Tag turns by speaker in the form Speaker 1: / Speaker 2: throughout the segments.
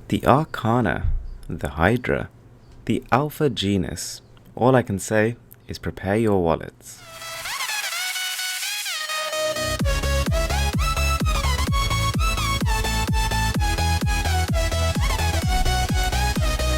Speaker 1: The Arcana, the Hydra, the Alfa Genus. All I can say is prepare your wallets.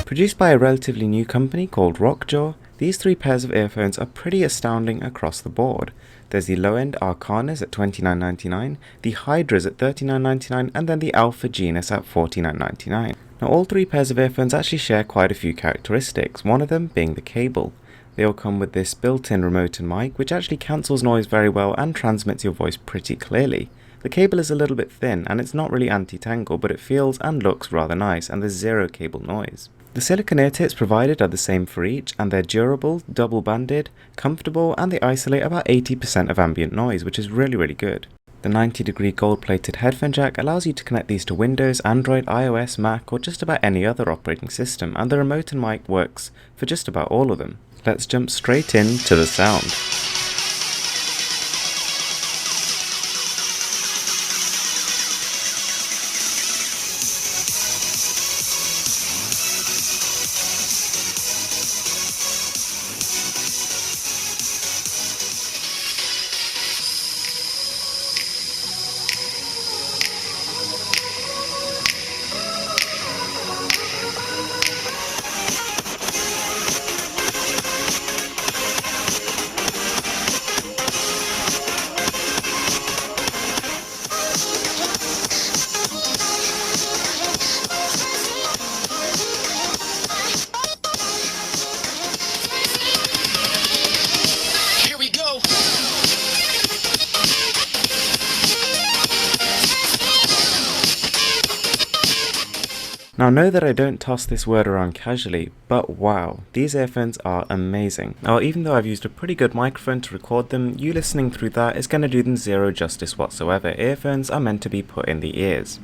Speaker 1: Produced by a relatively new company called RockJAW, these three pairs of earphones are pretty astounding across the board. There's the low-end Arcanas at $29.99, the Hydras at $39.99, and then the Alfa Genus at $49.99. Now all three pairs of earphones actually share quite a few characteristics, one of them being the cable. They all come with this built-in remote and mic, which actually cancels noise very well and transmits your voice pretty clearly. The cable is a little bit thin and it's not really anti-tangle, but it feels and looks rather nice, and there's zero cable noise. The silicone ear tips provided are the same for each, and they're durable, double-banded, comfortable, and they isolate about 80% of ambient noise, which is really good. The 90-degree gold-plated headphone jack allows you to connect these to Windows, Android, iOS, Mac, or just about any other operating system, and the remote and mic works for just about all of them. Let's jump straight into the sound. Now know that I don't toss this word around casually, but wow, these earphones are amazing. Now even though I've used a pretty good microphone to record them, you listening through that is going to do them zero justice whatsoever. Earphones are meant to be put in the ears.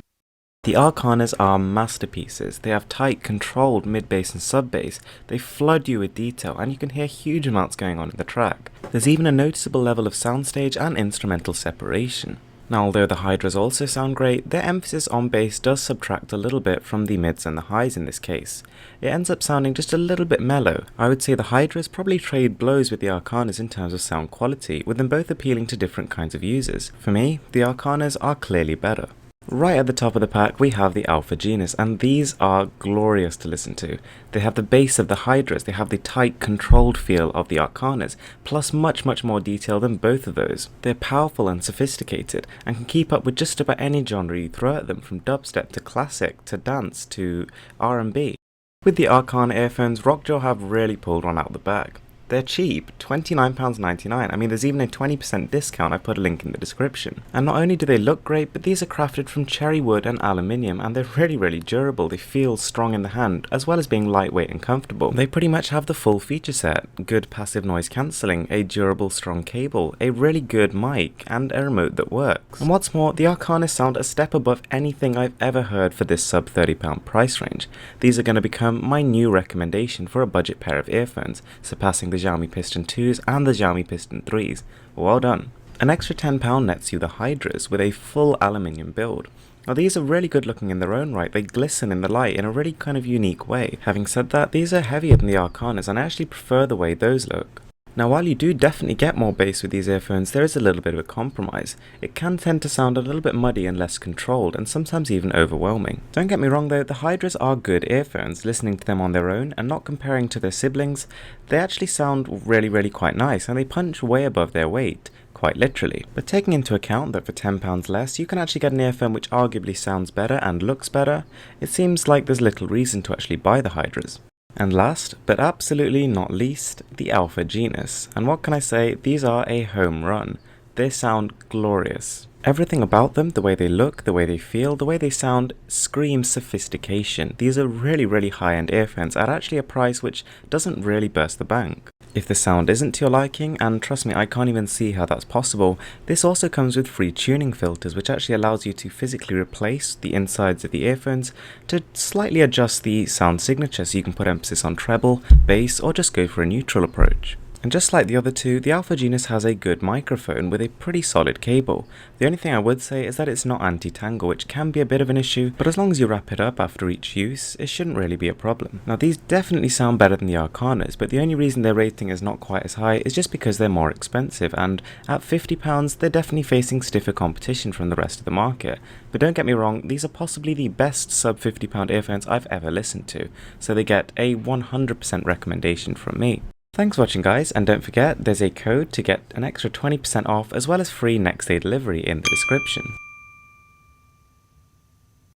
Speaker 1: The Arcanas are masterpieces. They have tight, controlled mid-bass and sub-bass. They flood you with detail and you can hear huge amounts going on in the track. There's even a noticeable level of soundstage and instrumental separation. Now although the Hydras also sound great, their emphasis on bass does subtract a little bit from the mids and the highs in this case. It ends up sounding just a little bit mellow. I would say the Hydras probably trade blows with the Arcanas in terms of sound quality, with them both appealing to different kinds of users. For me, the Arcanas are clearly better. Right at the top of the pack we have the Alfa Genus, and these are glorious to listen to. They have the bass of the Hydras, they have the tight controlled feel of the Arcanas, plus much more detail than both of those. They're powerful and sophisticated, and can keep up with just about any genre you throw at them, from dubstep to classic to dance to R&B. With the Arcana earphones, RockJAW have really pulled one out of the bag. They're cheap, £29.99. I mean, there's even a 20% discount. I put a link in the description. And not only do they look great, but these are crafted from cherry wood and aluminium, and they're really durable. They feel strong in the hand, as well as being lightweight and comfortable. They pretty much have the full feature set: good passive noise cancelling, a durable strong cable, a really good mic, and a remote that works. And what's more, the Arcana sound a step above anything I've ever heard for this sub £30 price range. These are going to become my new recommendation for a budget pair of earphones, surpassing the Xiaomi Piston 2s and the Xiaomi Piston 3s. Well done. An extra £10 nets you the Hydras with a full aluminium build. Now these are really good looking in their own right. They glisten in the light in a really kind of unique way. Having said that, these are heavier than the Arcanas, and I actually prefer the way those look. Now while you do definitely get more bass with these earphones, there is a little bit of a compromise. It can tend to sound a little bit muddy and less controlled, and sometimes even overwhelming. Don't get me wrong though, the Hydras are good earphones. Listening to them on their own and not comparing to their siblings, they actually sound really quite nice, and they punch way above their weight, quite literally. But taking into account that for £10 less you can actually get an earphone which arguably sounds better and looks better, it seems like there's little reason to actually buy the Hydras. And last, but absolutely not least, the Alfa Genus. And what can I say, these are a home run. They sound glorious. Everything about them, the way they look, the way they feel, the way they sound, screams sophistication. These are really high-end earphones at actually a price which doesn't really burst the bank. If the sound isn't to your liking, and trust me, I can't even see how that's possible, this also comes with free tuning filters, which actually allows you to physically replace the insides of the earphones to slightly adjust the sound signature, so you can put emphasis on treble, bass, or just go for a neutral approach. And just like the other two, the Alfa Genus has a good microphone with a pretty solid cable. The only thing I would say is that it's not anti-tangle, which can be a bit of an issue, but as long as you wrap it up after each use, it shouldn't really be a problem. Now these definitely sound better than the Arcanas, but the only reason their rating is not quite as high is just because they're more expensive, and at £50 they're definitely facing stiffer competition from the rest of the market. But don't get me wrong, these are possibly the best sub £50 earphones I've ever listened to, so they get a 100% recommendation from me. Thanks for watching guys, and don't forget there's a code to get an extra 20% off as well as free next day delivery in the description.